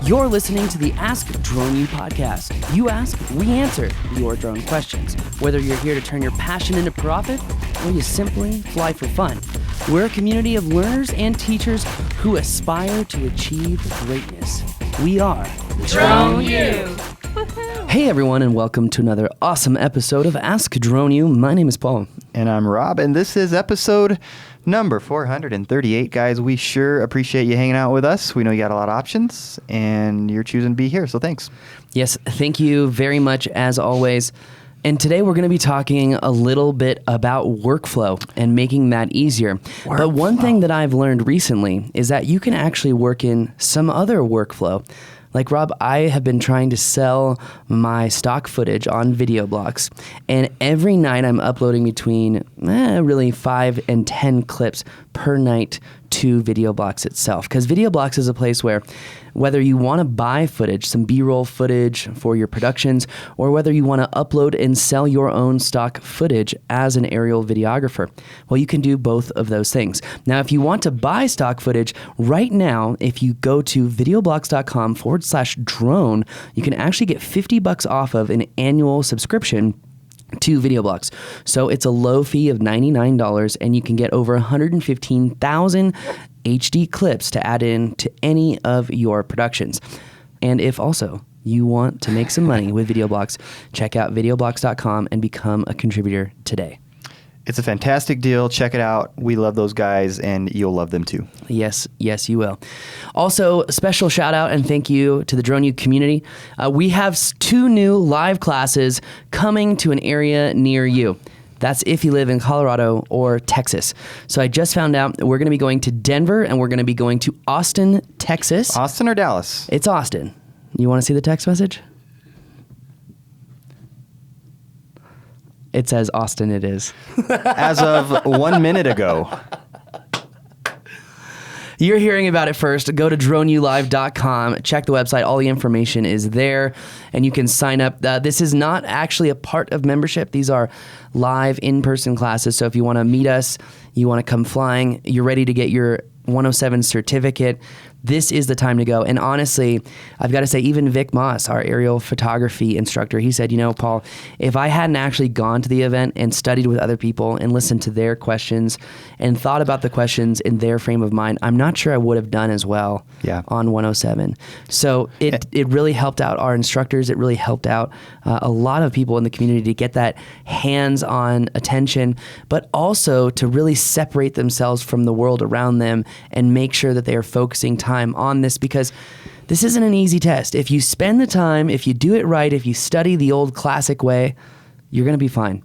You're listening to the Ask Drone U podcast. You ask, we answer your drone questions. Whether you're here to turn your passion into profit or you simply fly for fun, we're a community of learners and teachers who aspire to achieve greatness. We are Drone U. Hey everyone, and welcome to another awesome episode of Ask Drone U. My name is Paul. And I'm Rob, and this is episode number 438, guys. We sure appreciate you hanging out with us. We know you got a lot of options, and you're choosing to be here, so thanks. Yes, thank you very much, as always. And today we're going to be talking a little bit about workflow and making that easier. But one thing that I've learned recently is that you can actually work in some other workflow. Like, Rob, I have been trying to sell my stock footage on VideoBlocks, and every night I'm uploading between really 5 and 10 clips per night to VideoBlocks itself. Because VideoBlocks is a place where whether you want to buy footage, some B-roll footage for your productions, or whether you want to upload and sell your own stock footage as an aerial videographer, well, you can do both of those things. Now, if you want to buy stock footage right now, if you go to videoblocks.com/drone, you can actually get $50 off of an annual subscription to VideoBlocks. So it's a low fee of $99, and you can get over 115,000 HD clips to add in to any of your productions. And if also you want to make some money with VideoBlocks, check out videoblocks.com and become a contributor today. It's a fantastic deal. Check it out. We love those guys, and you'll love them too. Yes, you will. Also, special shout out and thank you to the Drone U community. We have 2 new live classes coming to an area near you. That's if you live in Colorado or Texas. So I just found out we're going to be going to Denver, and we're going to be going to Austin, Texas. Austin or Dallas? It's Austin. You want to see the text message? It says Austin it is. As of 1 minute ago. You're hearing about it first. Go to droneulive.com. Check the website. All the information is there, and you can sign up. This is not actually a part of membership. These are live in-person classes. So if you want to meet us, you want to come flying, you're ready to get your 107 certificate, this is the time to go. And honestly, I've got to say, even Vic Moss, our aerial photography instructor, he said, Paul, if I hadn't actually gone to the event and studied with other people and listened to their questions and thought about the questions in their frame of mind, I'm not sure I would have done as well on 107. So it really helped out our instructors. It really helped out a lot of people in the community to get that hands-on attention, but also to really separate themselves from the world around them and make sure that they are focusing time on this, because this isn't an easy test. If you spend the time, if you do it right, if you study the old classic way, you're going to be fine.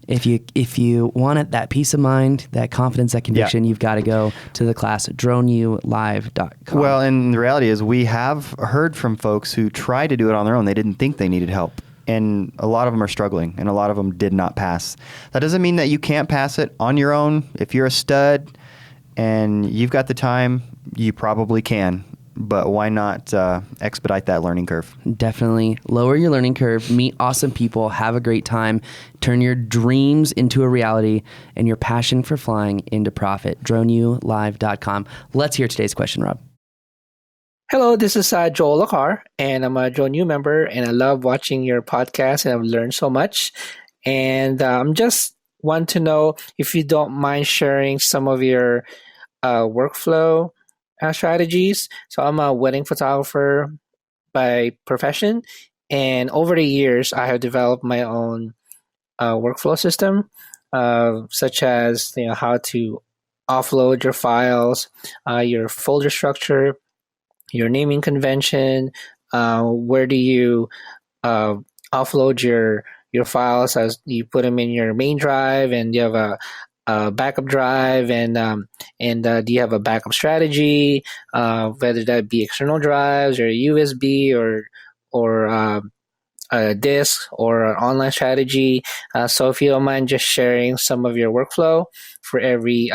If you want that peace of mind, that confidence, that conviction, you've got to go to the class at droneulive.com. Well, and the reality is we have heard from folks who tried to do it on their own. They didn't think they needed help. And a lot of them are struggling, and a lot of them did not pass. That doesn't mean that you can't pass it on your own. If you're a stud and you've got the time, you probably can. But why not expedite that learning curve? Definitely lower your learning curve, meet awesome people, have a great time, turn your dreams into a reality, and your passion for flying into profit. droneulive.com. Let's hear today's question, Rob. Hello, this is Joel Lacar, and I'm a Drone U member, and I love watching your podcast, and I've learned so much. And I'm just want to know if you don't mind sharing some of your workflow strategies. So I'm a wedding photographer by profession, and over the years I have developed my own workflow system, such as how to offload your files, your folder structure, your naming convention, where do you offload your files, as you put them in your main drive, and you have a backup drive, and do you have a backup strategy, whether that be external drives or USB or a disk or an online strategy. So if you don't mind just sharing some of your workflow for every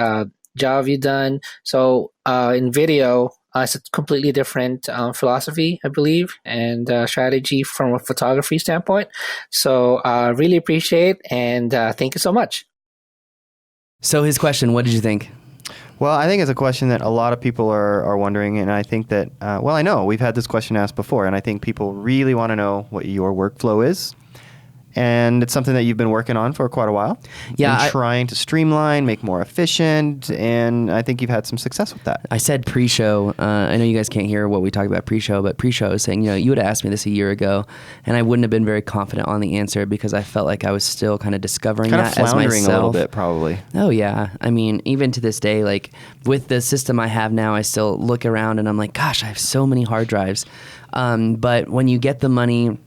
job you've done. So in video, it's a completely different philosophy, I believe, and strategy from a photography standpoint. So really appreciate, and thank you so much. So his question, what did you think? Well, I think it's a question that a lot of people are wondering, and I think that, I know we've had this question asked before, and I think people really want to know what your workflow is. And it's something that you've been working on for quite a while. Yeah. And trying to streamline, make more efficient, and I think you've had some success with that. I said pre-show. I know you guys can't hear what we talk about pre-show, but pre-show is saying, you would have asked me this a year ago, and I wouldn't have been very confident on the answer because I felt like I was still kind of discovering that as myself. Kind of floundering a little bit, probably. Oh, yeah. I mean, even to this day, like with the system I have now, I still look around and I'm like, gosh, I have so many hard drives. But when you get the money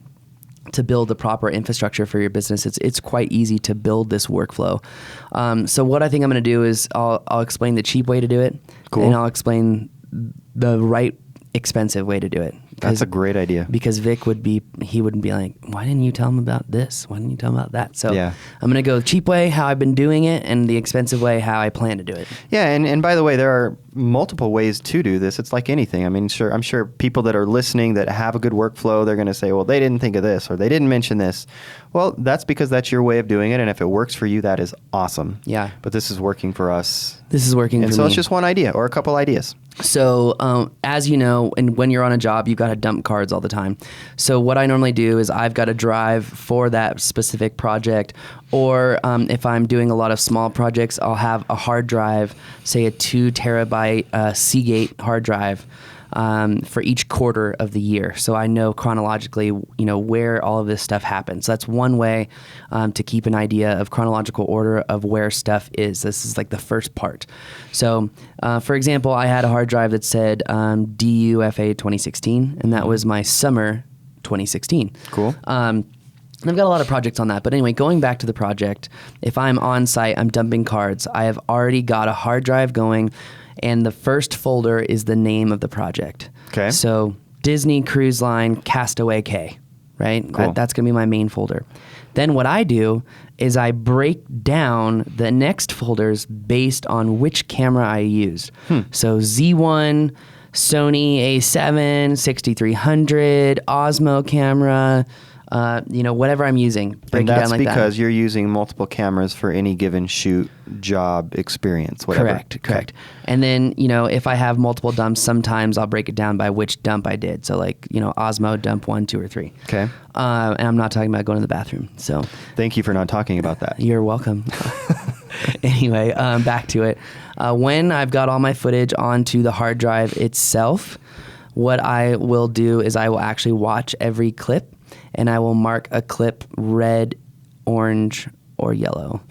to build the proper infrastructure for your business, it's quite easy to build this workflow. So what I think I'm going to do is I'll explain the cheap way to do it, cool. And I'll explain the right expensive way to do it. That's a great idea. Because Vic wouldn't be like, why didn't you tell him about this? Why didn't you tell him about that? So yeah. I'm going to go cheap way, how I've been doing it, and the expensive way, how I plan to do it. Yeah, and by the way, there are multiple ways to do this. It's like anything. I mean, I'm sure people that are listening that have a good workflow, they're going to say, well, they didn't think of this or they didn't mention this. Well, that's because that's your way of doing it, and if it works for you, that is awesome. Yeah. But this is working for us. This is working for me. And so it's just one idea or a couple ideas. So as you know, and when you're on a job, you've got to dump cards all the time. So what I normally do is I've got a drive for that specific project, or if I'm doing a lot of small projects, I'll have a hard drive, say a 2 terabyte Seagate hard drive for each quarter of the year. So I know chronologically, where all of this stuff happens. So that's one way to keep an idea of chronological order of where stuff is. This is like the first part. So for example, I had a hard drive that said DUFA 2016, and that was my summer 2016. Cool. I've got a lot of projects on that. But anyway, going back to the project, if I'm on site, I'm dumping cards. I have already got a hard drive going, and the first folder is the name of the project. Okay. So Disney Cruise Line Castaway K, right? Cool. That's going to be my main folder. Then what I do is I break down the next folders based on which camera I used. So Z1, Sony A7, 6300, Osmo camera, whatever I'm using. Break And it that's down like because that. you're using multiple cameras for any given shoot, job, experience, whatever. Correct. And then, if I have multiple dumps, sometimes I'll break it down by which dump I did. So like, Osmo dump 1, 2, or 3. Okay. And I'm not talking about going to the bathroom. So Thank you for not talking about that. you're welcome. Anyway, back to it. When I've got all my footage onto the hard drive itself, what I will do is I will actually watch every clip, and I will mark a clip red, orange, or yellow.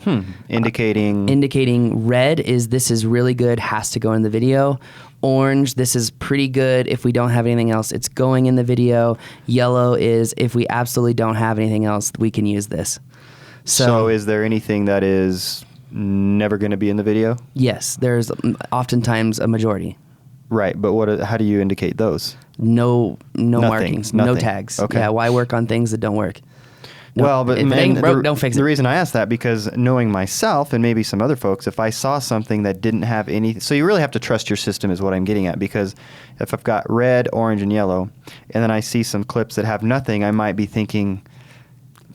Indicating red is this is really good, has to go in the video. Orange, this is pretty good. If we don't have anything else, it's going in the video. Yellow is if we absolutely don't have anything else, we can use this. So is there anything that is never going to be in the video? Yes, there's oftentimes a majority. Right, but how do you indicate those? No Nothing, markings, no nothing. tags. Okay. Yeah, why work on things that don't work? No, Well, but if it ain't broke, don't fix it. The reason I asked that, because knowing myself and maybe some other folks, if I saw something that didn't have any, so you really have to trust your system is what I'm getting at, because if I've got red, orange, and yellow, and then I see some clips that have nothing, I might be thinking,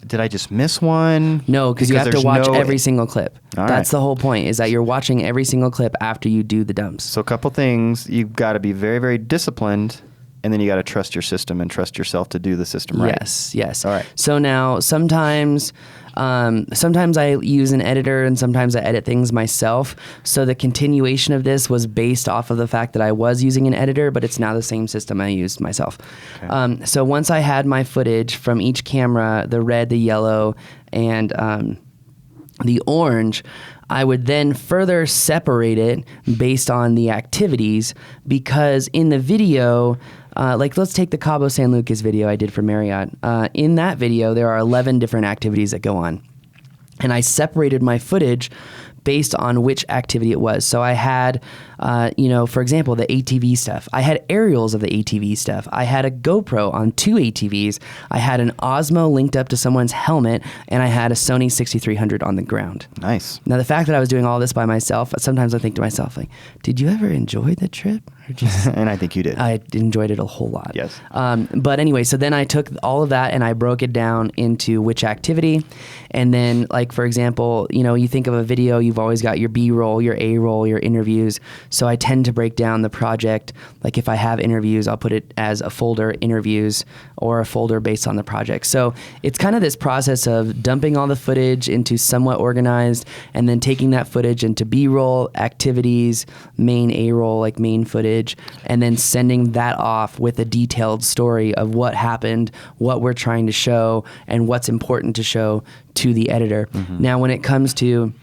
did I just miss one? No, because you have to there's watch no- every single clip. All That's right. the whole point, is that you're watching every single clip after you do the dumps. So a couple things, you've got to be very, very disciplined, and then you got to trust your system and trust yourself to do the system right. Yes. All right. So now sometimes I use an editor and sometimes I edit things myself. So the continuation of this was based off of the fact that I was using an editor, but it's now the same system I used myself. Okay. So once I had my footage from each camera, the red, the yellow, and the orange, I would then further separate it based on the activities, because in the video, like let's take the Cabo San Lucas video I did for Marriott. In that video, there are 11 different activities that go on. And I separated my footage based on which activity it was. So I had, for example, the ATV stuff. I had aerials of the ATV stuff. I had a GoPro on 2 ATVs. I had an Osmo linked up to someone's helmet, and I had a Sony 6300 on the ground. Nice. Now, the fact that I was doing all this by myself, sometimes I think to myself, like, did you ever enjoy the trip? And I think you did. I enjoyed it a whole lot. Yes. But anyway, so then I took all of that and I broke it down into which activity. And then, like, for example, you think of a video, you've always got your B-roll, your A-roll, your interviews. So I tend to break down the project. Like, if I have interviews, I'll put it as a folder interviews or a folder based on the project. So it's kind of this process of dumping all the footage into somewhat organized and then taking that footage into B-roll, activities, main A-roll, like main footage, and then sending that off with a detailed story of what happened, what we're trying to show, and what's important to show to the editor. Now, when it comes to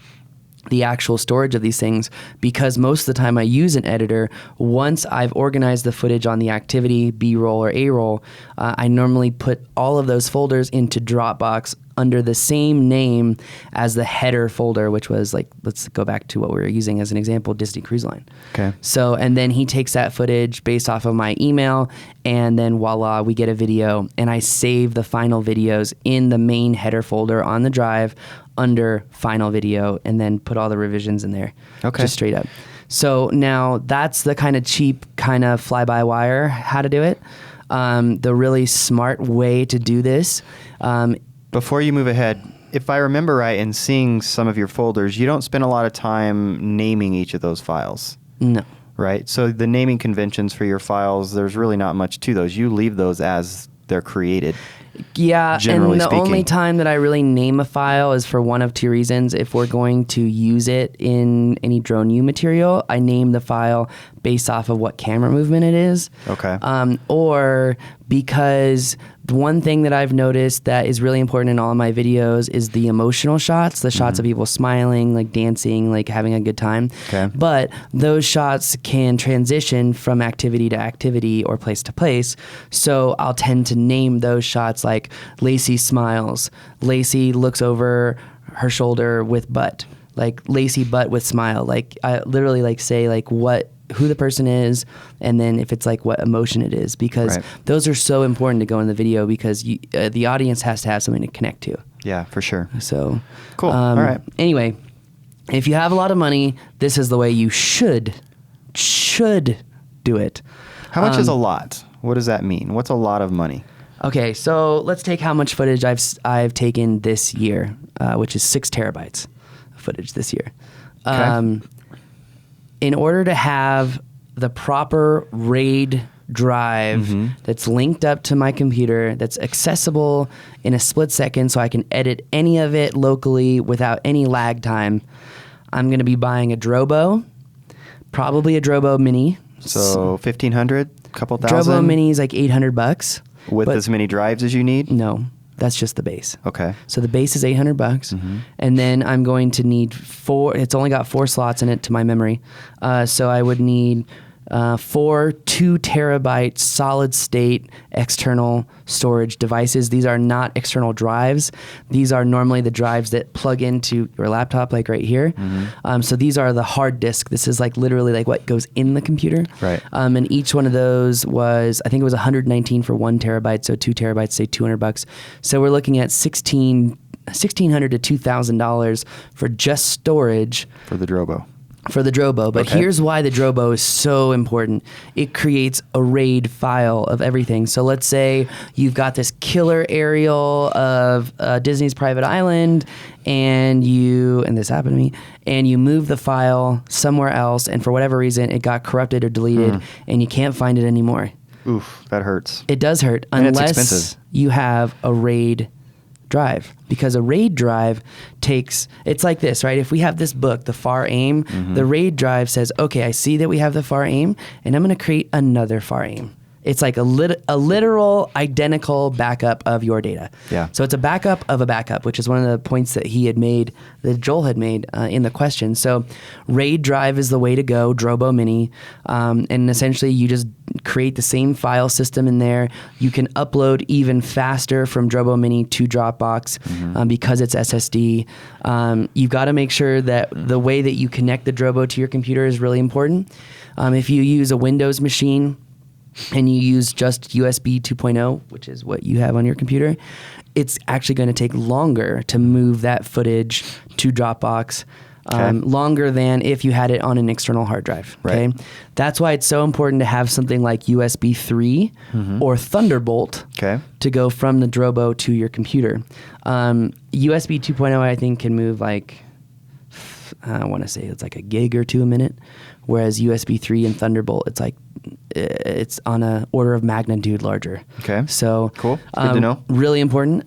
the actual storage of these things, because most of the time I use an editor, once I've organized the footage on the activity, B-roll or A-roll, I normally put all of those folders into Dropbox under the same name as the header folder, which was like, let's go back to what we were using as an example, Disney Cruise Line. Okay. So, and then he takes that footage based off of my email, and then voila, we get a video, and I save the final videos in the main header folder on the drive under final video, and then put all the revisions in there. Okay. Just straight up. So now that's the kind of cheap, kind of fly-by-wire how to do it. The really smart way to do this. Before you move ahead, if I remember right, in seeing some of your folders, you don't spend a lot of time naming each of those files. No. Right? So the naming conventions for your files, there's really not much to those. You leave those as they're created. Yeah, generally and the speaking. only time that I really name a file is for one of two reasons. If we're going to use it in any Drone U material, I name the file based off of what camera movement it is. Okay. Or because the one thing that I've noticed that is really important in all of my videos is the emotional shots, the shots of people smiling, like dancing, like having a good time. Okay. But those shots can transition from activity to activity or place to place. So I'll tend to name those shots like Lacey smiles, Lacey looks over her shoulder with butt, like Lacey butt with smile. Like I literally like say like who the person is, and then if it's like what emotion it is, because Right. those are so important to go in the video because the audience has to have something to connect to. Yeah, for sure. So Cool. All right. Anyway, if you have a lot of money, this is the way you should do it. How much is a lot? What does that mean? What's a lot of money? Okay, so let's take how much footage I've taken this year, which is 6 terabytes of footage this year. Okay. In order to have the proper RAID drive that's linked up to my computer, that's accessible in a split second so I can edit any of it locally without any lag time, I'm going to be buying a Drobo, probably a Drobo Mini. So 1,500, couple Drobo thousand? Mini is like $800. With but as many drives as you need? No, that's just the base. Okay. So the base is $800, and then I'm going to need 4. It's only got 4 slots in it to my memory, so I would need 4 2-terabyte solid state external storage devices. These are not external drives. These are normally the drives that plug into your laptop, like right here. So these are the hard disk. This is like literally like what goes in the computer. Right. And each one of those was, I think it was 119 for 1 terabyte. So 2 terabytes, say $200. So we're looking at $1,600 to $2,000 for just storage For the Drobo. for the Drobo. But Okay. here's why the Drobo is so important. It creates a RAID file of everything. So let's say you've got this killer aerial of Disney's Private Island, and this happened to me, and you move the file somewhere else, and for whatever reason it got corrupted or deleted, and you can't find it anymore. Oof, that hurts. It does hurt And it's unless expensive. you have a RAID drive, because a RAID drive it's like this, right? If we have this book, The Far Aim, the RAID drive says, okay, I see that we have the Far Aim, and I'm going to create another Far Aim. It's like a literal identical backup of your data. Yeah. So it's a backup of a backup, which is one of the points that Joel had made in the question. So RAID drive is the way to go, Drobo Mini. And essentially you just create the same file system in there. You can upload even faster from Drobo Mini to Dropbox because it's SSD. You've got to make sure that the way that you connect the Drobo to your computer is really important. If you use a Windows machine, and you use just USB 2.0, which is what you have on your computer, it's actually going to take longer to move that footage to Dropbox longer than if you had it on an external hard drive. Okay, Right. that's why it's so important to have something like USB 3 or Thunderbolt Okay. to go from the Drobo to your computer. USB 2.0 I think can move like, I want to say it's like a gig or 2 a minute, whereas USB 3 and Thunderbolt, it's on a order of magnitude larger. Okay. So Cool. Good to know. Really important.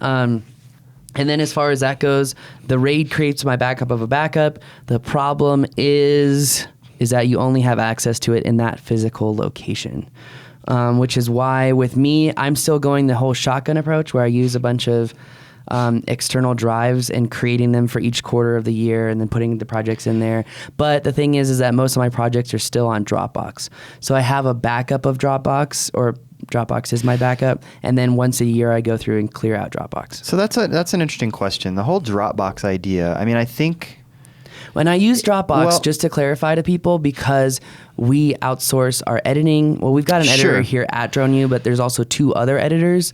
And then as far as that goes, the RAID creates my backup of a backup. The problem is that you only have access to it in that physical location, which is why with me, I'm still going the whole shotgun approach where I use a bunch of external drives and creating them for each quarter of the year and then putting the projects in there. But the thing is that most of my projects are still on Dropbox. So I have a backup of Dropbox, or Dropbox is my backup, and then once a year I go through and clear out Dropbox. So that's an interesting question. The whole Dropbox idea. I mean, I think when I use Dropbox, Well- just to clarify to people, because we outsource our editing. Well, we've got an editor Sure. here at DroneU, but there's also 2 other editors.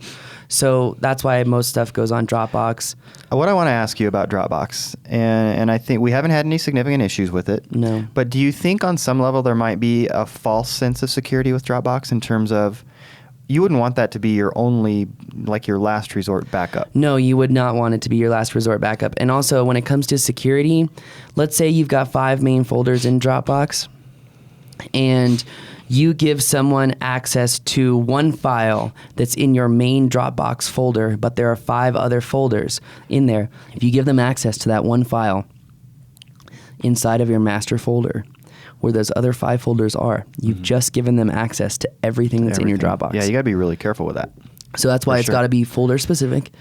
So that's why most stuff goes on Dropbox. what I want to ask you about Dropbox, and I think we haven't had any significant issues with it. No. But do you think on some level there might be a false sense of security with Dropbox in terms of you wouldn't want that to be your only, like your last resort backup? No, you would not want it to be your last resort backup. And also, when it comes to security, let's say you've got 5 main folders in Dropbox, and you give someone access to one file that's in your main Dropbox folder, but there are 5 other folders in there. If you give them access to that one file inside of your master folder, where those other 5 folders are, you've just given them access to everything that's in your Everything. Dropbox. Yeah, you got to be really careful with that. So that's why For it's sure. got to be folder specific.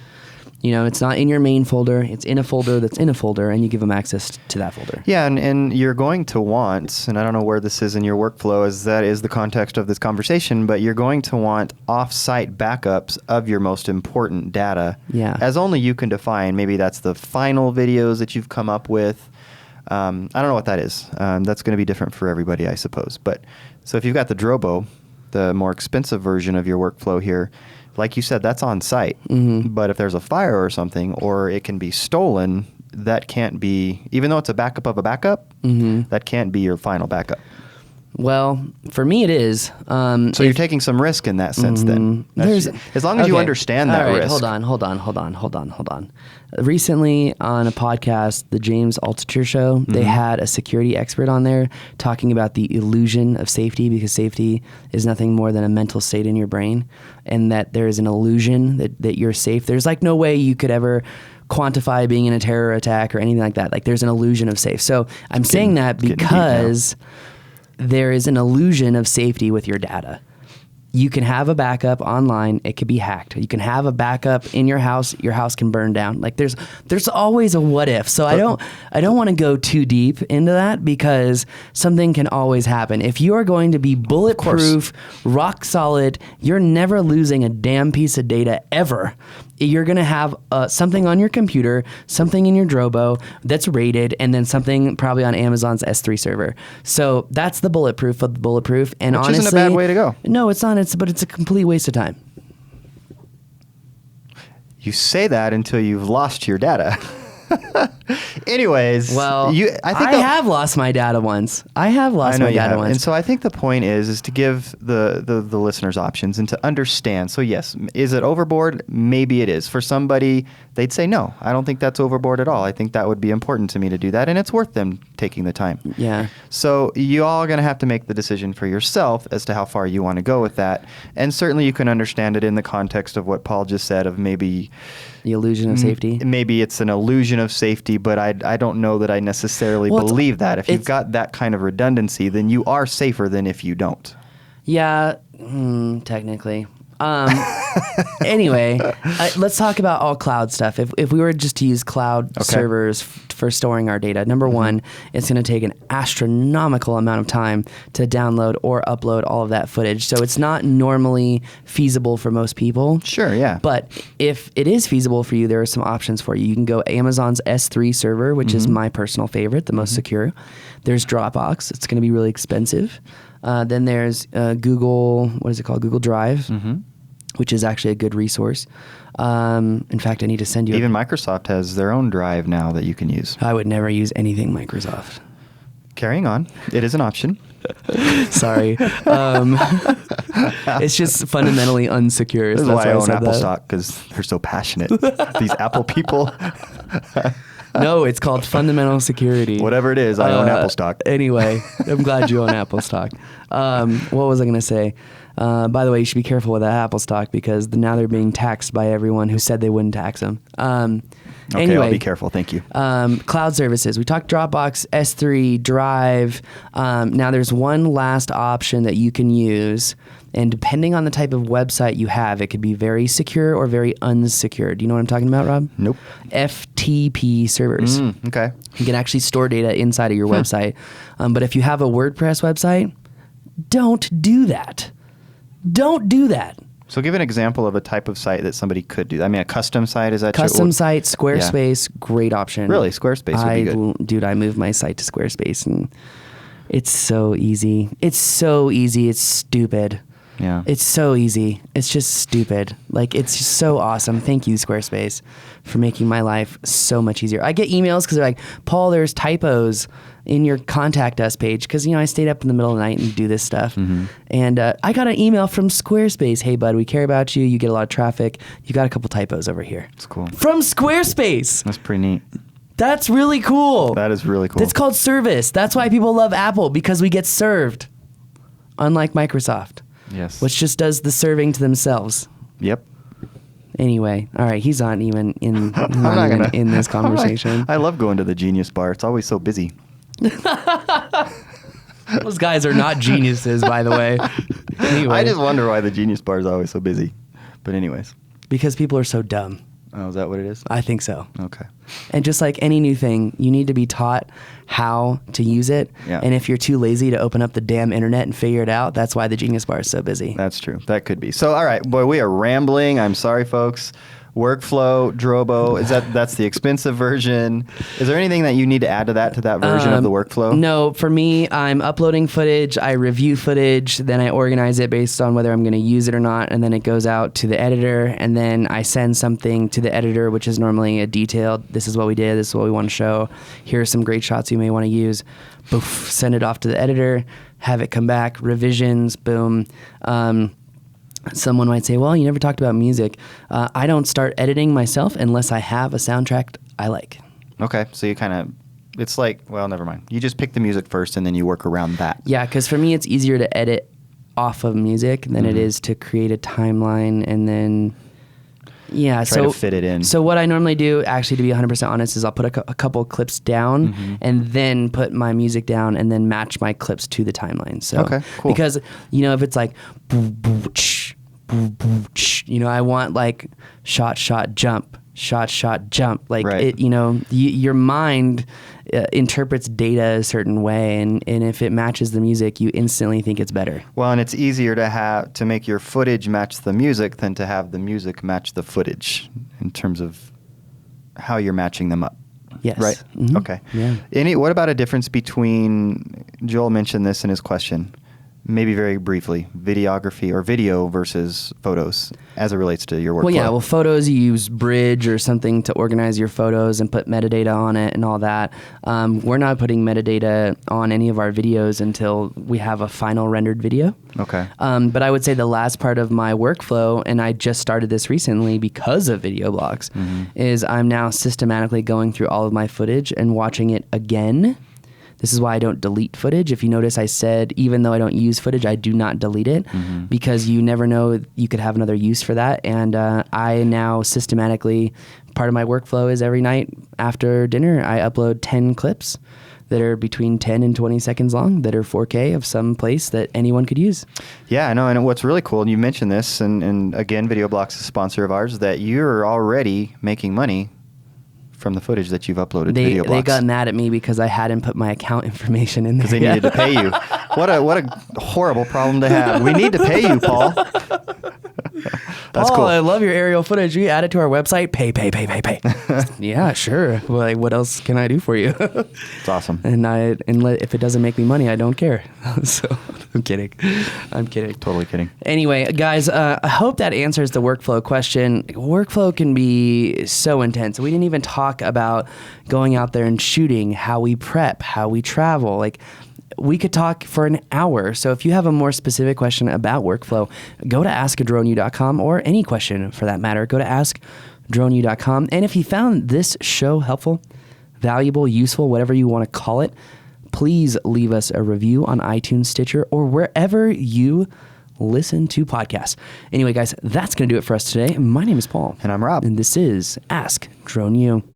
You know, it's not in your main folder. It's in a folder that's in a folder, and you give them access to that folder. Yeah, and you're going to want, and I don't know where this is in your workflow, as that is the context of this conversation, but you're going to want off-site backups of your most important data. Yeah. As only you can define. Maybe that's the final videos that you've come up with. I don't know what that is. That's going to be different for everybody, I suppose. But so if you've got the Drobo, the more expensive version of your workflow here, like you said, that's on site. Mm-hmm. But if there's a fire or something, or it can be stolen, that can't be, even though it's a backup of a backup, that can't be your final backup. Well, for me, it is. So you're taking some risk in that sense then. That's- as long as you Okay. understand that All right, risk. Hold on. Recently on a podcast, the James Altucher Show, they had a security expert on there talking about the illusion of safety, because safety is nothing more than a mental state in your brain, and that there is an illusion that you're safe. There's like no way you could ever quantify being in a terror attack or anything like that. Like there's an illusion of safe. So I'm saying that getting deep now. because there is an illusion of safety with your data. You can have a backup online, it could be hacked. You can have a backup in your house can burn down. Like there's always a what if. So I don't want to go too deep into that, because something can always happen. If you are going to be bulletproof, rock solid, you're never losing a damn piece of data ever. You're going to have something on your computer, something in your Drobo that's rated, and then something probably on Amazon's S3 server. So that's the bulletproof of the bulletproof. And Which honestly, isn't a bad way to go. No, it's not. But it's a complete waste of time. You say that until you've lost your data. Anyways, Well, I I have lost my data once. I have lost my data once. And so I think the point is to give the listeners options and to understand. So yes, is it overboard? Maybe it is. For somebody, they'd say, no, I don't think that's overboard at all. I think that would be important to me to do that, and it's worth them taking the time. Yeah. So you all are going to have to make the decision for yourself as to how far you want to go with that. And certainly you can understand it in the context of what Paul just said of maybe The illusion of safety. Maybe it's an illusion of safety, but I don't know that I necessarily Well, believe that. If you've it's- got that kind of redundancy, then you are safer than if you don't. Yeah, technically. Anyway, let's talk about all cloud stuff. If we were just to use cloud servers for storing our data, number one, it's going to take an astronomical amount of time to download or upload all of that footage. So it's not normally feasible for most people. Sure, yeah. But if it is feasible for you, there are some options for you. You can go Amazon's S3 server, which is my personal favorite, the most secure. There's Dropbox. It's going to be really expensive. Then there's Google, what is it called? Google Drive. which is actually a good resource. In fact, I need to send you. Even Microsoft has their own drive now that you can use. I would never use anything Microsoft. Carrying on, it is an option. Sorry. It's just fundamentally unsecure. This is That's why I own said Apple that. stock, because they're so passionate. These Apple people. No, it's called fundamental security. Whatever it is, I own Apple stock. Anyway, I'm glad you own Apple stock. What was I going to say? By the way, you should be careful with that Apple stock because now they're being taxed by everyone who said they wouldn't tax them. Okay, anyway, I'll be careful. Thank you. Cloud services. We talked Dropbox, S3, Drive. Now there's one last option that you can use. And depending on the type of website you have, it could be very secure or very unsecure. Do you know what I'm talking about, Rob? Nope. FTP servers. Okay. You can actually store data inside of your website. But if you have a WordPress website, don't do that. Don't do that. So give an example of a type of site that somebody could do. I mean, a custom site, is that Custom site, Squarespace, great option. Really? Squarespace would be good. Dude, I moved my site to Squarespace and it's so easy. It's so easy. It's stupid. Yeah. It's so easy. It's just stupid. Like, it's just so awesome. Thank you, Squarespace, for making my life so much easier. I get emails because they're like, Paul, there's typos in your contact us page because, I stayed up in the middle of the night and do this stuff. And I got an email from Squarespace. Hey, bud, we care about you. You get a lot of traffic. You got a couple typos over here. It's cool. From Squarespace. That's pretty neat. That's really cool. That is really cool. It's called service. That's why people love Apple, because we get served, unlike Microsoft. Yes. Which just does the serving to themselves. Yep. Anyway, all right, he's not even in this conversation. I love going to the Genius Bar. It's always so busy. Those guys are not geniuses, by the way. Anyway, I just wonder why the Genius Bar is always so busy. But anyways. because people are so dumb. Oh, is that what it is? I think so. Okay. And just like any new thing, you need to be taught how to use it. Yeah. And if you're too lazy to open up the damn internet and figure it out, that's why the Genius Bar is so busy. That's true. That could be. So, all right, boy, we are rambling. I'm sorry, folks. Workflow, Drobo, that's the expensive version. Is there anything that you need to add to that version of the workflow? No, for me, I'm uploading footage, I review footage, then I organize it based on whether I'm going to use it or not, and then it goes out to the editor, and then I send something to the editor, which is normally a detailed, this is what we did, this is what we want to show, here are some great shots you may want to use. Boof, send it off to the editor, have it come back, revisions, boom. Someone might say, well, you never talked about music. I don't start editing myself unless I have a soundtrack I like. Okay, so you kind of, it's like, well, never mind. You just pick the music first and then you work around that. Yeah, because for me, it's easier to edit off of music than it is to create a timeline and then, yeah. Try to fit it in. So what I normally do, actually, to be 100% honest, is I'll put a couple clips down and then put my music down and then match my clips to the timeline. So, okay, cool. Because, if it's like, boo, boo, ch, boo, boo, ch, I want like shot, jump, shot, jump. Like, right. Your mind interprets data a certain way, and if it matches the music, you instantly think it's better. Well, and it's easier to make your footage match the music than to have the music match the footage in terms of how you're matching them up. Yes. Right? Mm-hmm. Okay. Yeah. What about a difference between, Joel mentioned this in his question, maybe very briefly, videography or video versus photos as it relates to your workflow? Well, photos, you use Bridge or something to organize your photos and put metadata on it and all that. We're not putting metadata on any of our videos until we have a final rendered video. Okay. But I would say the last part of my workflow, and I just started this recently because of video blogs, is I'm now systematically going through all of my footage and watching it again. This is why I don't delete footage. If you notice, I said, even though I don't use footage, I do not delete it because you never know, you could have another use for that. And I now systematically, part of my workflow is every night after dinner, I upload 10 clips that are between 10 and 20 seconds long that are 4K of some place that anyone could use. Yeah, I know. And what's really cool, and you mentioned this, and again, VideoBlocks is a sponsor of ours, that you're already making money from the footage that you've uploaded to VideoBlocks. They got mad at me because I hadn't put my account information in there. Because they needed to pay you. What a horrible problem to have. We need to pay you, Paul. That's Paul, cool. I love your aerial footage. Will you add it to our website? Pay. Yeah, sure. Well, like, what else can I do for you? It's awesome. If it doesn't make me money, I don't care. So I'm kidding. Totally kidding. Anyway, guys, I hope that answers the workflow question. Workflow can be so intense. We didn't even talk about going out there and shooting, how we prep, how we travel. Like, we could talk for an hour. So if you have a more specific question about workflow, go to askadroneu.com, or any question for that matter, go to askdroneu.com. And if you found this show helpful, valuable, useful, whatever you want to call it, please leave us a review on iTunes, Stitcher, or wherever you listen to podcasts. Anyway, guys, that's going to do it for us today. My name is Paul. And I'm Rob. And this is Ask Drone U.